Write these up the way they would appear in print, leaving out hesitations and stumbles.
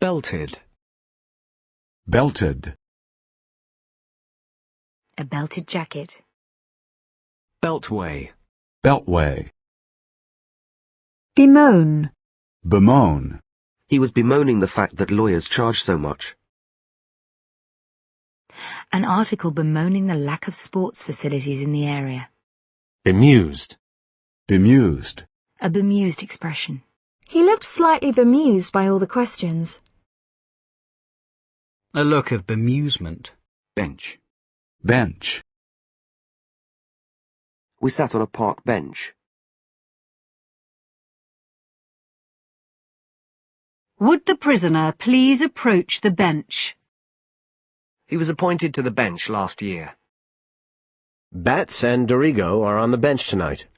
Belted. Belted. A belted jacket. Beltway. Beltway. Bemoan. Bemoan. He was bemoaning the fact that lawyers charge so much. An article bemoaning the lack of sports facilities in the area. Bemused. Bemused. A bemused expression. He looked slightly bemused by all the questions. A look of bemusement. Bench. Bench. We sat on a park bench. Would the prisoner please approach the bench? He was appointed to the bench last year. Betts and Dorigo are on the bench tonight.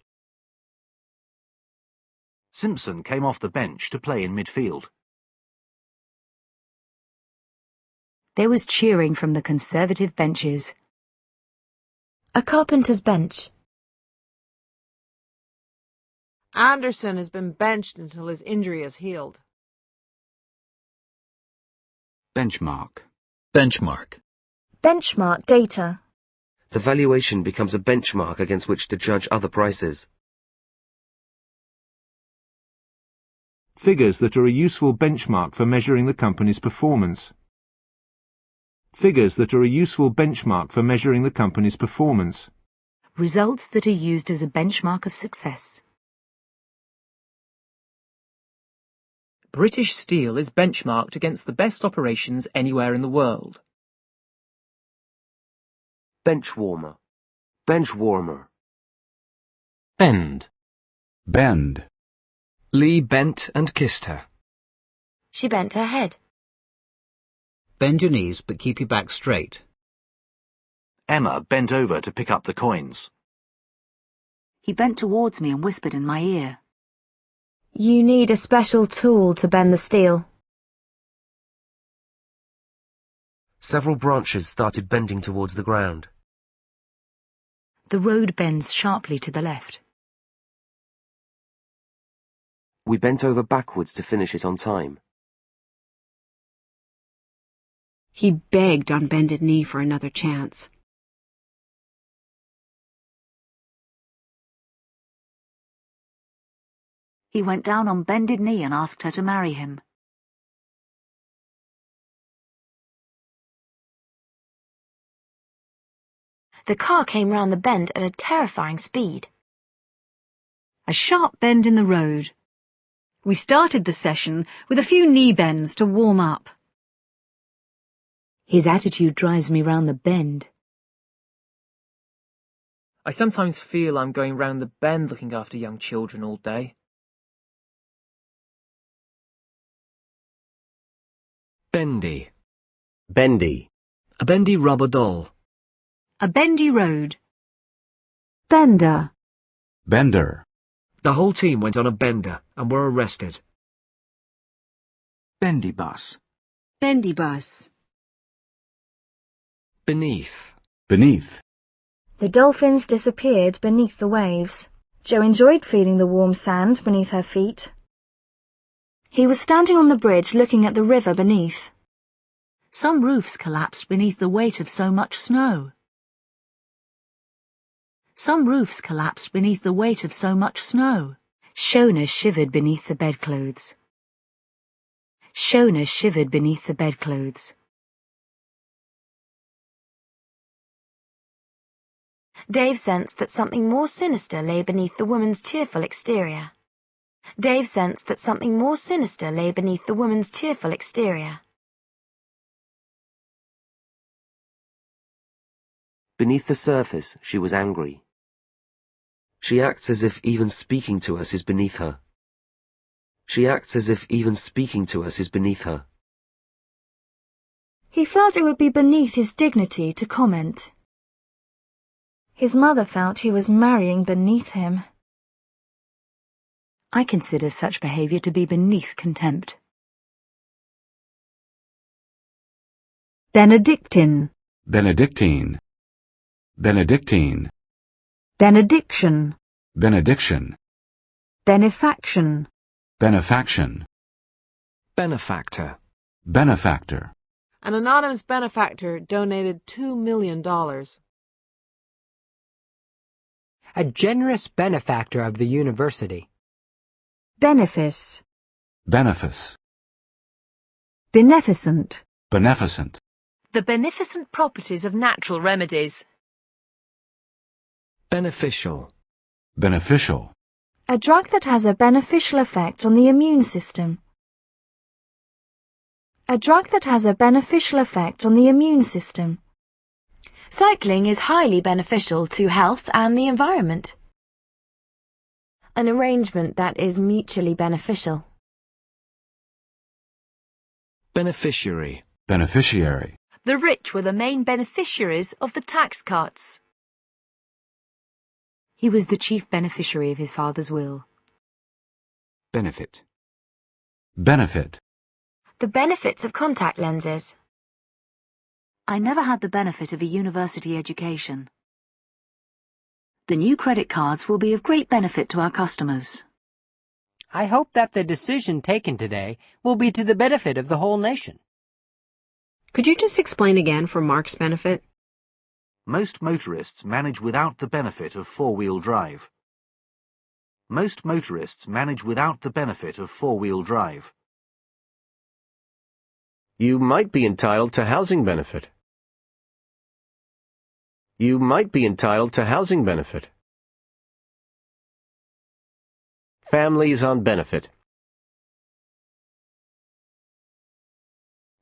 Simpson came off the bench to play in midfield. There was cheering from the Conservative benches. A carpenter's bench. Anderson has been benched until his injury is healed. Benchmark. Benchmark. Benchmark data. The valuation becomes a benchmark against which to judge other prices. Figures that are a useful benchmark for measuring the company's performance. Figures that are a useful benchmark for measuring the company's performance. Results that are used as a benchmark of success. British steel is benchmarked against the best operations anywhere in the world. Benchwarmer. Benchwarmer. Bend. Bend. Lee bent and kissed her. She bent her head. Bend your knees but keep your back straight. Emma bent over to pick up the coins. He bent towards me and whispered in my ear. You need a special tool to bend the steel. Several branches started bending towards the ground. The road bends sharply to the left. We bent over backwards to finish it on time. He begged on bended knee for another chance. He went down on bended knee and asked her to marry him. The car came round the bend at a terrifying speed. A sharp bend in the road. We started the session with a few knee bends to warm up. His attitude drives me round the bend. I sometimes feel I'm going round the bend looking after young children all day. Bendy. Bendy. A bendy rubber doll. A bendy road. Bender. Bender. The whole team went on a bender and were arrested. Bendy bus. Bendy bus. Beneath. Beneath. The dolphins disappeared beneath the waves. Joe enjoyed feeling the warm sand beneath her feet. He was standing on the bridge looking at the river beneath. Some roofs collapsed beneath the weight of so much snow. Some roofs collapsed beneath the weight of so much snow. Shona shivered beneath the bedclothes. Shona shivered beneath the bedclothes. Dave sensed that something more sinister lay beneath the woman's cheerful exterior. Dave sensed that something more sinister lay beneath the woman's cheerful exterior. Beneath the surface, she was angry. She acts as if even speaking to us is beneath her. She acts as if even speaking to us is beneath her. He felt it would be beneath his dignity to comment. His mother felt he was marrying beneath him. I consider such behaviour to be beneath contempt. Benedictine. Benedictine. Benedictine. Benediction. Benediction. Benefaction. Benefaction. Benefactor. Benefactor. An anonymous benefactor donated $2 million. A generous benefactor of the university. Benefice. Benefice. Beneficent. Beneficent. The beneficent properties of natural remedies. Beneficial. Beneficial. A drug that has a beneficial effect on the immune system. A drug that has a beneficial effect on the immune system. Cycling is highly beneficial to health and the environment. An arrangement that is mutually beneficial. Beneficiary. Beneficiary. The rich were the main beneficiaries of the tax cuts. He was the chief beneficiary of his father's will. Benefit. Benefit. The benefits of contact lenses. I never had the benefit of a university education. The new credit cards will be of great benefit to our customers. I hope that the decision taken today will be to the benefit of the whole nation. Could you just explain again for Mark's benefit? Most motorists manage without the benefit of four-wheel drive. Most motorists manage without the benefit of four-wheel drive. You might be entitled to housing benefit. You might be entitled to housing benefit. Families on benefit.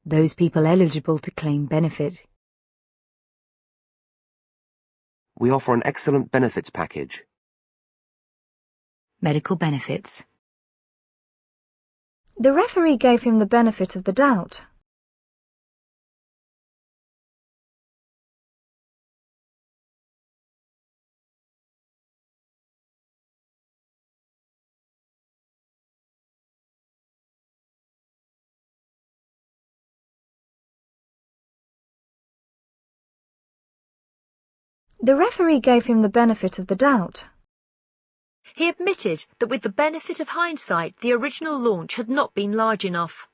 Those people eligible to claim benefit. We offer an excellent benefits package. Medical benefits. The referee gave him the benefit of the doubt. The referee gave him the benefit of the doubt. He admitted that with the benefit of hindsight, the original launch had not been large enough.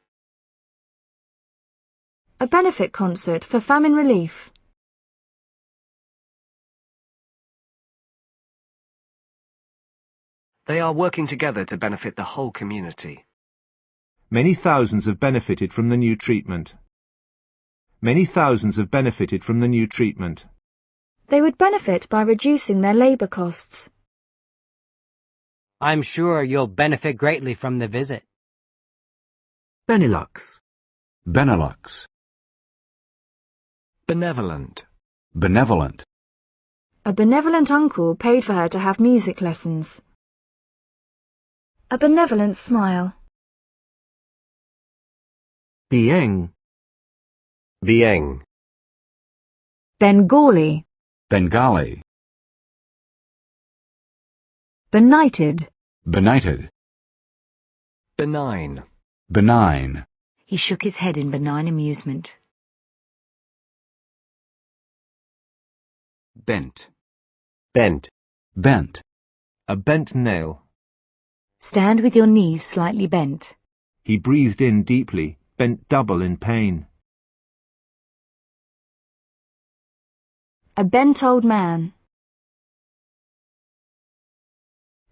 A benefit concert for famine relief. They are working together to benefit the whole community. Many thousands have benefited from the new treatment. Many thousands have benefited from the new treatment. They would benefit by reducing their labour costs. I'm sure you'll benefit greatly from the visit. Benelux. Benelux. Benevolent. Benevolent. A benevolent uncle paid for her to have music lessons. A benevolent smile. Bieng. Bieng. Bengali. Bengali. Benighted. Benighted. Benign. Benign. He shook his head in benign amusement. Bent. Bent. Bent. A bent nail. Stand with your knees slightly bent. He breathed in deeply, bent double in pain. A bent old man.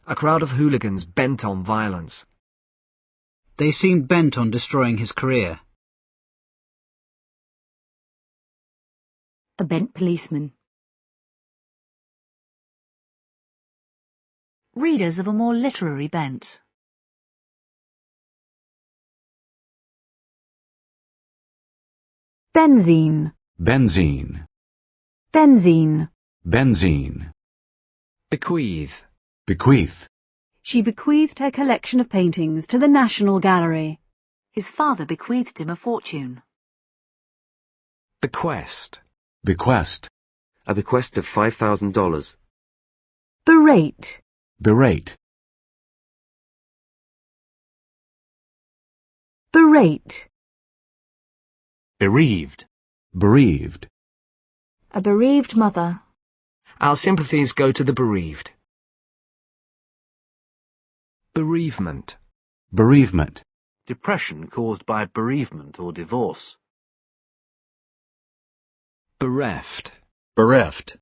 A crowd of hooligans bent on violence. They seemed bent on destroying his career. A bent policeman. Readers of a more literary bent. Benzene. Benzene. Benzene. Benzene. Bequeath. Bequeath. She bequeathed her collection of paintings to the National Gallery. His father bequeathed him a fortune. Bequest. Bequest. A bequest of $5,000. Berate. Berate. Berate. Bereaved. Bereaved. A bereaved mother. Our sympathies go to the bereaved. Bereavement. Bereavement. Depression caused by bereavement or divorce. Bereft. Bereft.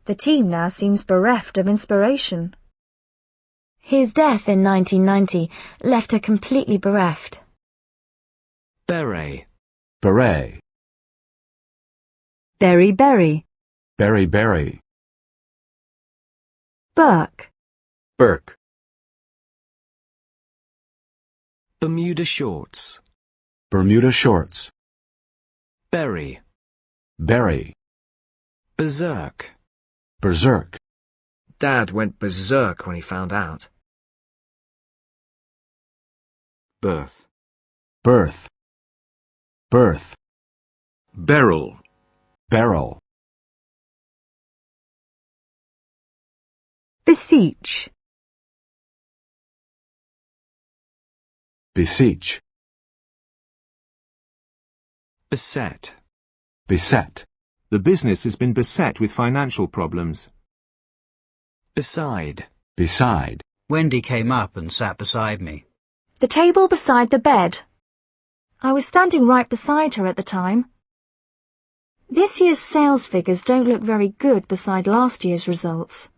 The team now seems bereft of inspiration. His death in 1990 left her completely bereft. Beret. Beret. Berry berry. Berry berry. Burke. Burke. Bermuda shorts. Bermuda shorts. Berry. Berry. Berserk. Berserk. Dad went berserk when he found out. Birth. Birth. Birth. Beryl. Barrel. Beseech. Beseech. Beset. Beset. The business has been beset with financial problems. Beside. Beside. Wendy came up and sat beside me. The table beside the bed. I was standing right beside her at the time. This year's sales figures don't look very good beside last year's results.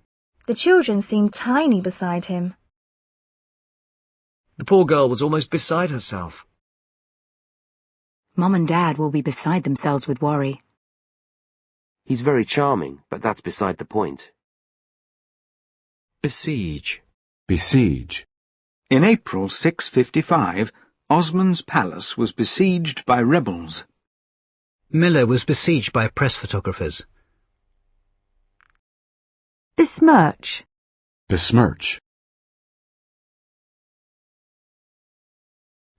The children seem tiny beside him. The poor girl was almost beside herself. Mum and Dad will be beside themselves with worry. He's very charming, but that's beside the point. Besiege. Besiege. In April 655, Osmond's palace was besieged by rebels. Miller was besieged by press photographers. Besmirch. Besmirch.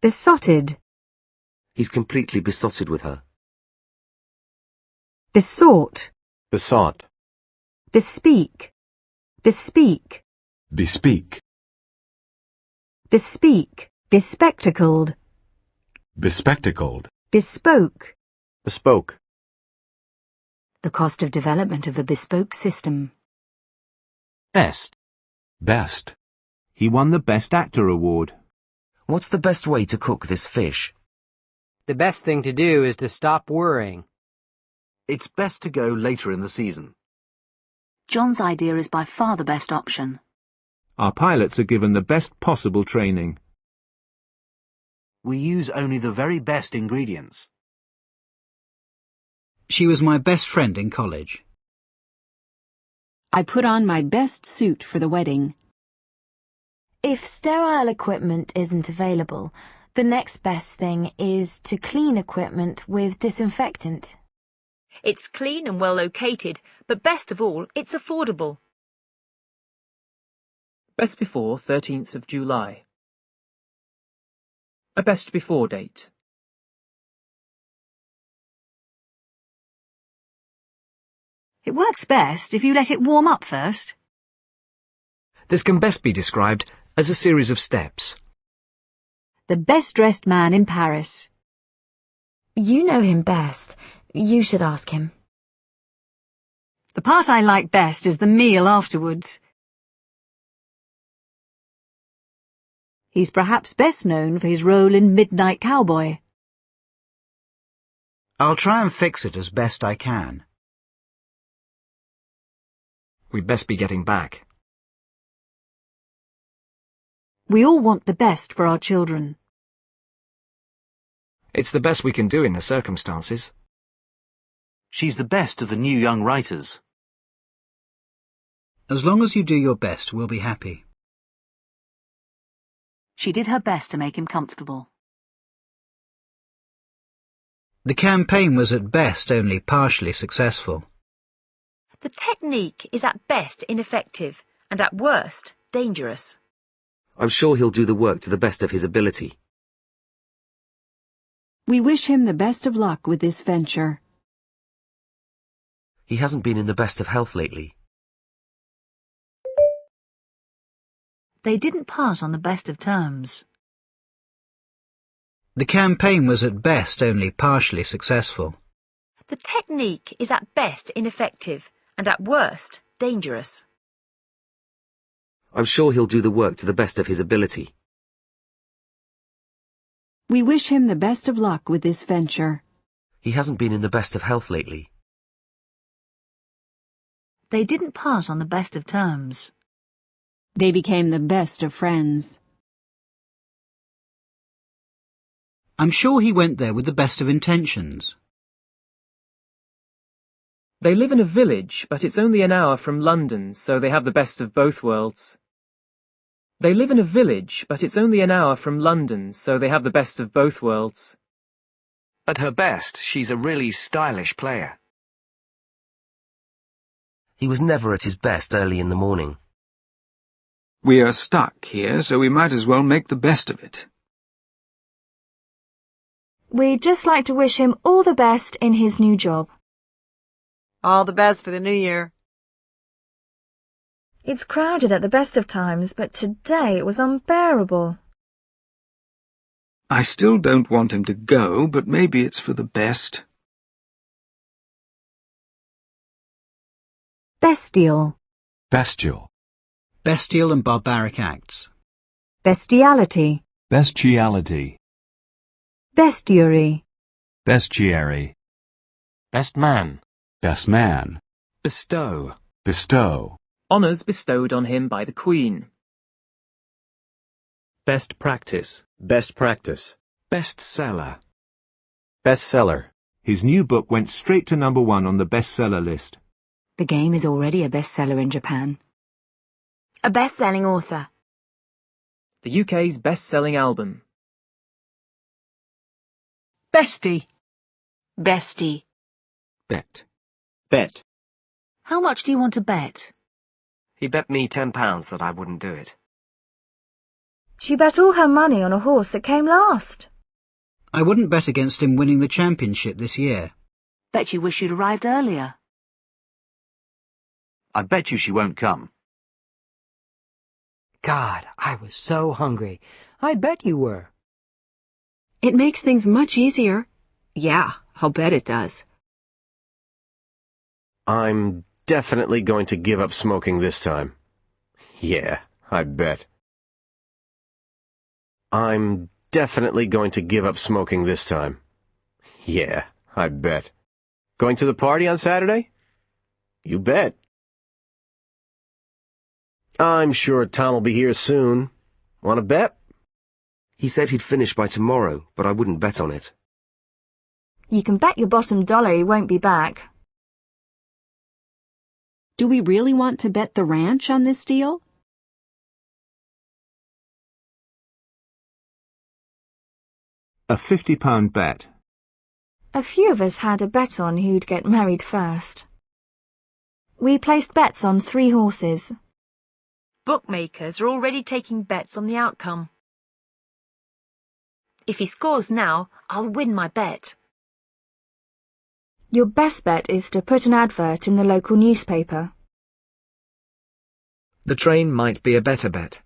Besotted. He's completely besotted with her. Besought. Besought. Bespeak. Bespeak. Bespeak. Bespeak. Bespectacled. Bespectacled. Bespoke. Bespoke. The cost of development of a bespoke system. Best. Best. He won the Best Actor award. What's the best way to cook this fish? The best thing to do is to stop worrying. It's best to go later in the season. John's idea is by far the best option. Our pilots are given the best possible training. We use only the very best ingredients. She was my best friend in college. I put on my best suit for the wedding. If sterile equipment isn't available, the next best thing is to clean equipment with disinfectant. It's clean and well located, but best of all, it's affordable. Best before 13th of July. A best before date. It works best if you let it warm up first. This can best be described as a series of steps. The best-dressed man in Paris. You know him best. You should ask him. The part I like best is the meal afterwards. He's perhaps best known for his role in Midnight Cowboy. I'll try and fix it as best I can. We'd best be getting back. We all want the best for our children. It's the best we can do in the circumstances. She's the best of the new young writers. As long as you do your best, we'll be happy. She did her best to make him comfortable. The campaign was at best only partially successful. The technique is at best ineffective and at worst dangerous. I'm sure he'll do the work to the best of his ability. We wish him the best of luck with this venture. He hasn't been in the best of health lately. They didn't part on the best of terms. The campaign was at best only partially successful. The technique is at best ineffective and at worst dangerous. I'm sure he'll do the work to the best of his ability. We wish him the best of luck with this venture. He hasn't been in the best of health lately. They didn't part on the best of terms. They became the best of friends. I'm sure he went there with the best of intentions. They live in a village, but it's only an hour from London, so they have the best of both worlds. They live in a village, but it's only an hour from London, so they have the best of both worlds. At her best, she's a really stylish player. He was never at his best early in the morning. We are stuck here, so we might as well make the best of it. We'd just like to wish him all the best in his new job. All the best for the new year. It's crowded at the best of times, but today it was unbearable. I still don't want him to go, but maybe it's for the best. Bestial. Bestial. Bestial and barbaric acts. Bestiality. Bestiality. Bestiary. Bestiary. Best man. Best man. Bestow. Bestow. Honours bestowed on him by the Queen. Best practice. Best practice. Bestseller. Bestseller. His new book went straight to number 1 on the bestseller list. The game is already a bestseller in Japan. A best-selling author. The UK's best-selling album. Bestie. Bestie. Bet. Bet. How much do you want to bet? He bet me £10 that I wouldn't do it. She bet all her money on a horse that came last. I wouldn't bet against him winning the championship this year. Bet you wish you'd arrived earlier. I bet you she won't come. God, I was so hungry. I bet you were. It makes things much easier. Yeah, I'll bet it does. I'm definitely going to give up smoking this time. Yeah, I bet. I'm definitely going to give up smoking this time. Yeah, I bet. Going to the party on Saturday? You bet. I'm sure Tom will be here soon. Want to bet? He said he'd finish by tomorrow, but I wouldn't bet on it. You can bet your bottom dollar he won't be back. Do we really want to bet the ranch on this deal? A £50 bet. A few of us had a bet on who'd get married first. We placed bets on 3 horses. Bookmakers are already taking bets on the outcome. If he scores now, I'll win my bet. Your best bet is to put an advert in the local newspaper. The train might be a better bet.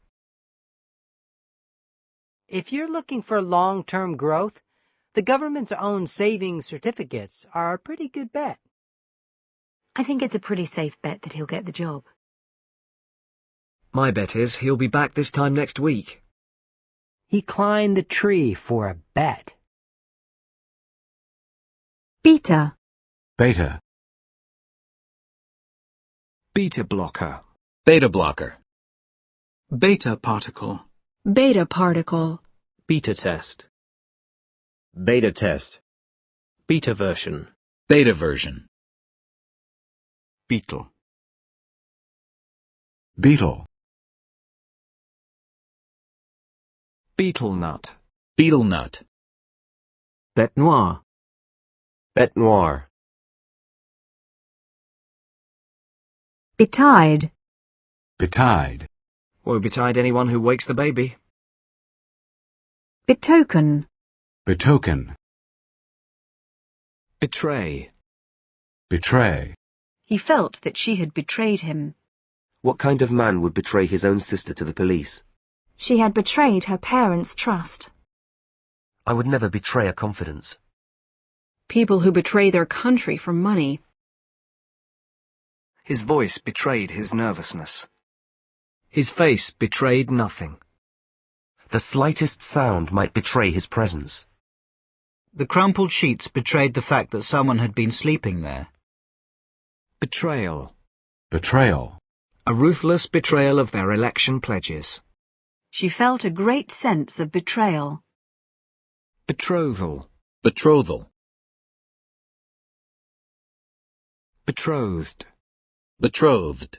If you're looking for long-term growth, the government's own savings certificates are a pretty good bet. I think it's a pretty safe bet that he'll get the job. My bet is he'll be back this time next week. He climbed the tree for a bet. Beta. Beta. Beta blocker. Beta blocker. Beta particle. Beta particle. Beta test. Beta test. Beta version. Beta version. Beetle. Beetle. Beetle nut. Beetle nut. Bête noire. Bet noir. Betide. Betide. Won't betide anyone who wakes the baby. Betoken. Betoken. Betray. Betray. He felt that she had betrayed him. What kind of man would betray his own sister to the police? She had betrayed her parents' trust. I would never betray a confidence. People who betray their country for money. His voice betrayed his nervousness. His face betrayed nothing. The slightest sound might betray his presence. The crumpled sheets betrayed the fact that someone had been sleeping there. Betrayal. Betrayal. A ruthless betrayal of their election pledges. She felt a great sense of betrayal. Betrothal. Betrothal. Betrothed. Betrothed.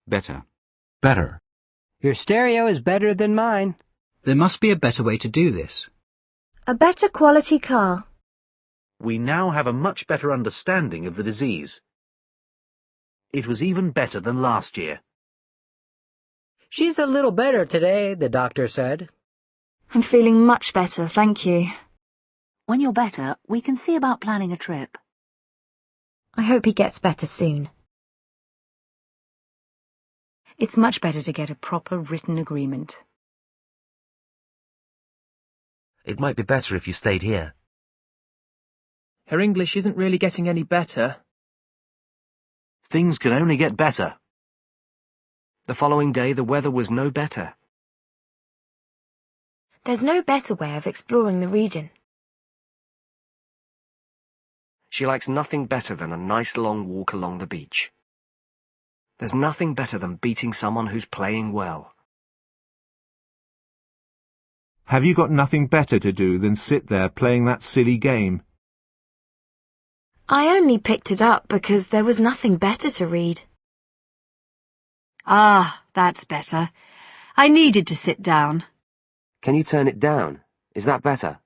Better. Better. Your stereo is better than mine. There must be a better way to do this. A better quality car. We now have a much better understanding of the disease. It was even better than last year. She's a little better today, the doctor said. I'm feeling much better, thank you. When you're better, we can see about planning a trip. I hope he gets better soon. It's much better to get a proper written agreement. It might be better if you stayed here. Her English isn't really getting any better. Things can only get better. The following day the weather was no better. There's no better way of exploring the region. She likes nothing better than a nice long walk along the beach. There's nothing better than beating someone who's playing well. Have you got nothing better to do than sit there playing that silly game? I only picked it up because there was nothing better to read. Ah, that's better. I needed to sit down. Can you turn it down? Is that better?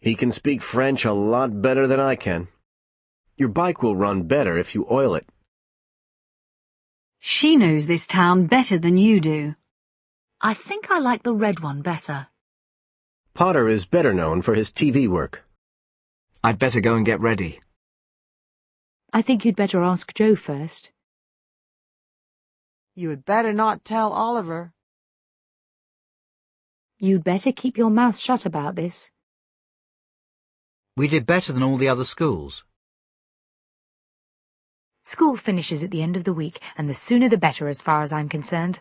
He can speak French a lot better than I can. Your bike will run better if you oil it. She knows this town better than you do. I think I like the red one better. Potter is better known for his TV work. I'd better go and get ready. I think you'd better ask Joe first. You had better not tell Oliver. You'd better keep your mouth shut about this. We did better than all the other schools. School finishes at the end of the week, and the sooner the better as far as I'm concerned.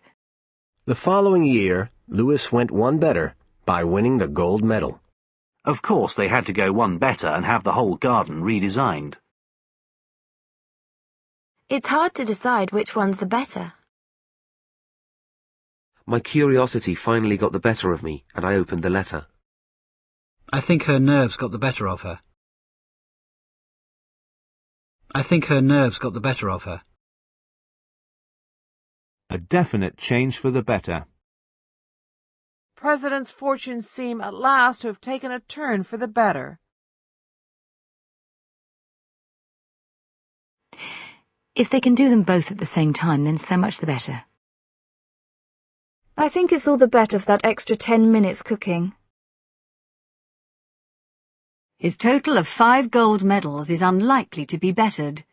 The following year, Lewis went one better by winning the gold medal. Of course they had to go one better and have the whole garden redesigned. It's hard to decide which one's the better. My curiosity finally got the better of me, and I opened the letter. I think her nerves got the better of her. I think her nerves got the better of her. A definite change for the better. President's fortunes seem at last to have taken a turn for the better. If they can do them both at the same time, then so much the better. I think it's all the better for that extra 10 minutes cooking. His total of 5 gold medals is unlikely to be bettered.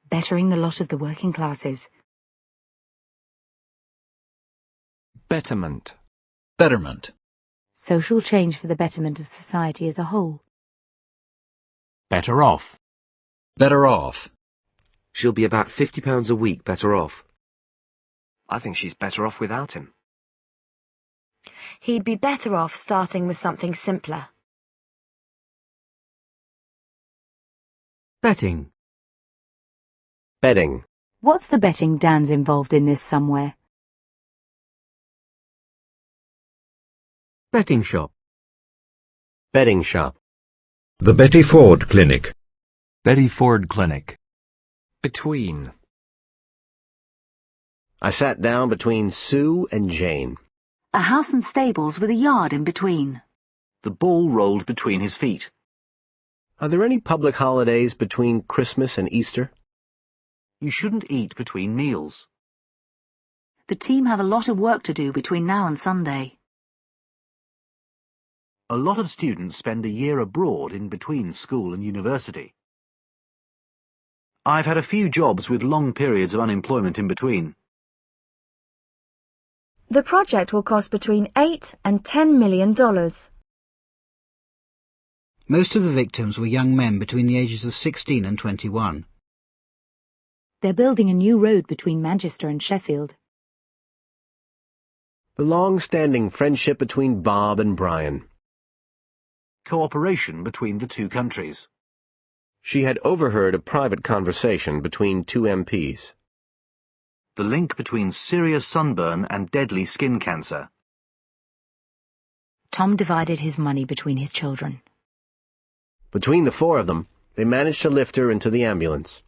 Bettering the lot of the working classes. Betterment. Betterment. Social change for the betterment of society as a whole. Better off. Better off. She'll be about £50 a week better off. I think she's better off without him. He'd be better off starting with something simpler. Betting. Betting. What's the betting? Dan's involved in this somewhere. Betting shop. Betting shop. The Betty Ford Clinic. Betty Ford Clinic. Between. I sat down between Sue and Jane. A house and stables with a yard in between. The ball rolled between his feet. Are there any public holidays between Christmas and Easter? You shouldn't eat between meals. The team have a lot of work to do between now and Sunday. A lot of students spend a year abroad in between school and university. I've had a few jobs with long periods of unemployment in between. The project will cost between $8 and $10 million. Most of the victims were young men between the ages of 16 and 21. They're building a new road between Manchester and Sheffield. The long-standing friendship between Bob and Brian. Cooperation between the two countries. She had overheard a private conversation between two MPs. The link between serious sunburn and deadly skin cancer. Tom divided his money between his children. Between the four of them, they managed to lift her into the ambulance.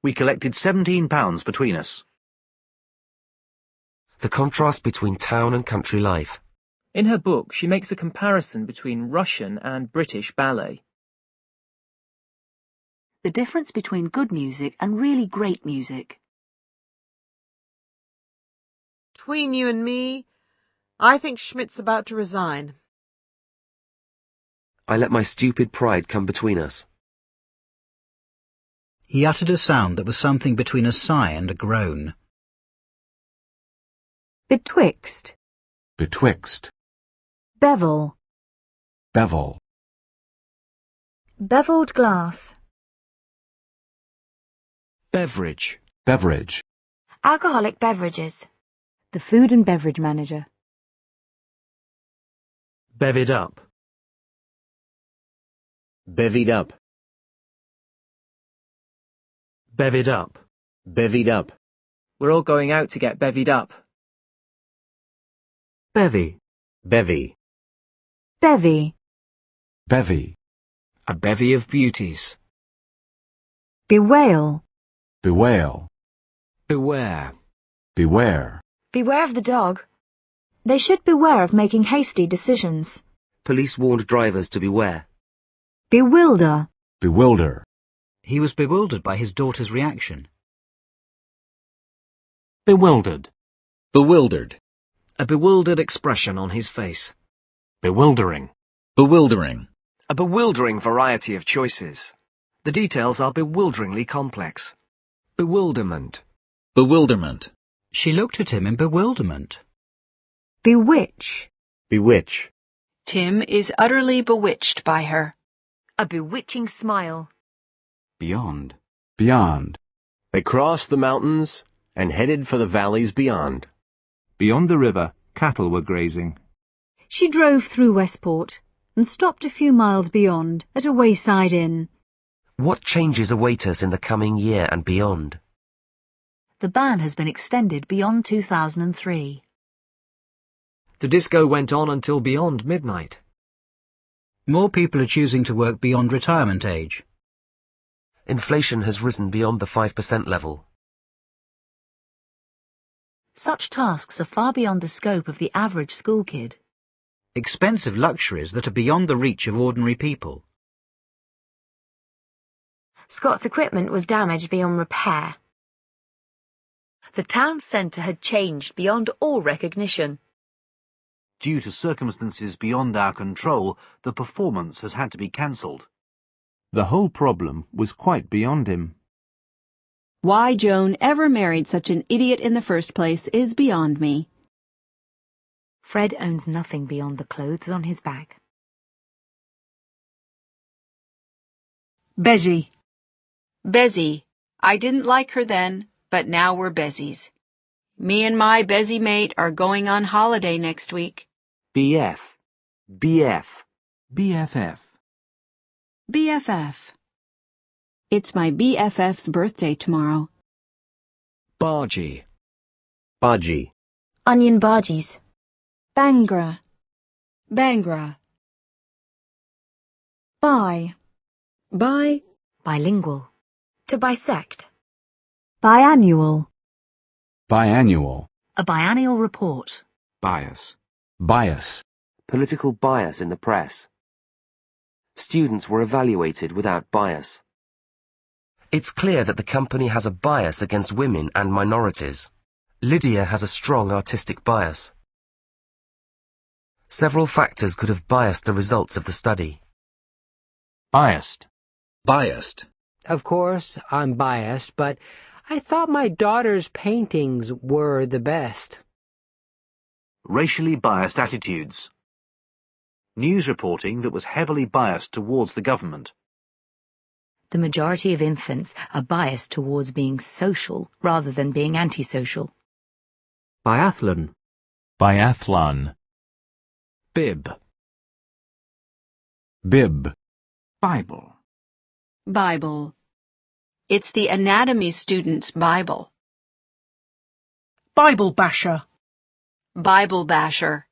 We collected £17 between us. The contrast between town and country life. In her book, she makes a comparison between Russian and British ballet. The difference between good music and really great music. Between you and me, I think Schmidt's about to resign. I let my stupid pride come between us. He uttered a sound that was something between a sigh and a groan. Betwixt. Betwixt. Bevel. Bevel. Beveled glass. Beverage. Beverage. Alcoholic beverages. The food and beverage manager. Bevied up. Bevied up. Bevied up. Bevied up. We're all going out to get bevied up. Bevy. Bevy. Bevy. Bevy. A bevy of beauties. Bewail. Bewail. Beware. Beware. Beware of the dog. They should beware of making hasty decisions. Police warned drivers to beware. Bewilder. Bewilder. He was bewildered by his daughter's reaction. Bewildered. Bewildered. A bewildered expression on his face. Bewildering. Bewildering. A bewildering variety of choices. The details are bewilderingly complex. Bewilderment. Bewilderment. She looked at him in bewilderment. Bewitch. Bewitch. Tim is utterly bewitched by her. A bewitching smile. Beyond. Beyond. They crossed the mountains and headed for the valleys beyond. Beyond the river, cattle were grazing. She drove through Westport and stopped a few miles beyond at a wayside inn. What changes await us in the coming year and beyond? The ban has been extended beyond 2003. The disco went on until beyond midnight. More people are choosing to work beyond retirement age. Inflation has risen beyond the 5% level. Such tasks are far beyond the scope of the average school kid. Expensive luxuries that are beyond the reach of ordinary people. Scott's equipment was damaged beyond repair. The town centre had changed beyond all recognition. Due to circumstances beyond our control, the performance has had to be cancelled. The whole problem was quite beyond him. Why Joan ever married such an idiot in the first place is beyond me. Fred owns nothing beyond the clothes on his back. Bezzy. Bezzy. I didn't like her then, but now we're Bezzies. Me and my Bezzy mate are going on holiday next week. BF. BF. BFF. BFF. It's my BFF's birthday tomorrow. Bargee. Baji. Onion bargees. Bangra. Bangra. Bi. Bye. Bilingual. To bisect. Biannual. Biannual. A biennial report. Bias. Bias. Political bias in the press. Students were evaluated without bias. It's clear that the company has a bias against women and minorities. Lydia has a strong artistic bias. Several factors could have biased the results of the study. Biased. Biased. Of course, I'm biased, but I thought my daughter's paintings were the best. Racially biased attitudes. News reporting that was heavily biased towards the government. The majority of infants are biased towards being social rather than being antisocial. Biathlon. Biathlon. Bib. Bib. Bible. Bible. It's the anatomy student's Bible. Bible basher. Bible basher.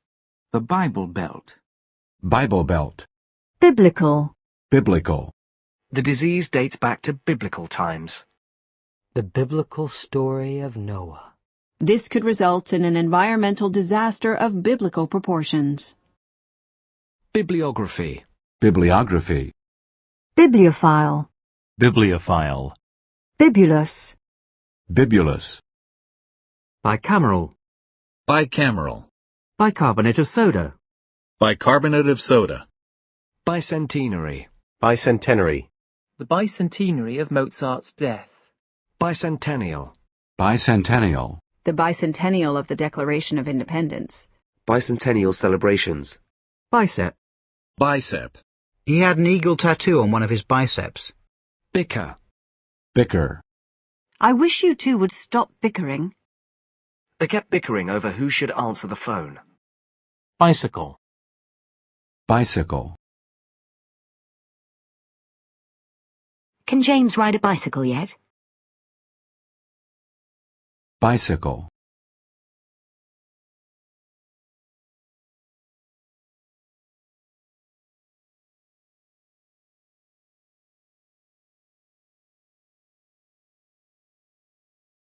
The Bible Belt. Bible Belt. Biblical. Biblical. The disease dates back to biblical times. The biblical story of Noah. This could result in an environmental disaster of biblical proportions. Bibliography. Bibliography. Bibliophile. Bibliophile. Bibulous. Bibulous. Bicameral. Bicameral. Bicarbonate of soda. Bicarbonate of soda. Bicentenary. Bicentenary. The bicentenary of Mozart's death. Bicentennial. Bicentennial. The bicentennial of the Declaration of Independence. Bicentennial celebrations. Bicep. Bicep. He had an eagle tattoo on one of his biceps. Bicker. Bicker. I wish you two would stop bickering. They kept bickering over who should answer the phone. Bicycle. Bicycle. Can James ride a bicycle yet? Bicycle.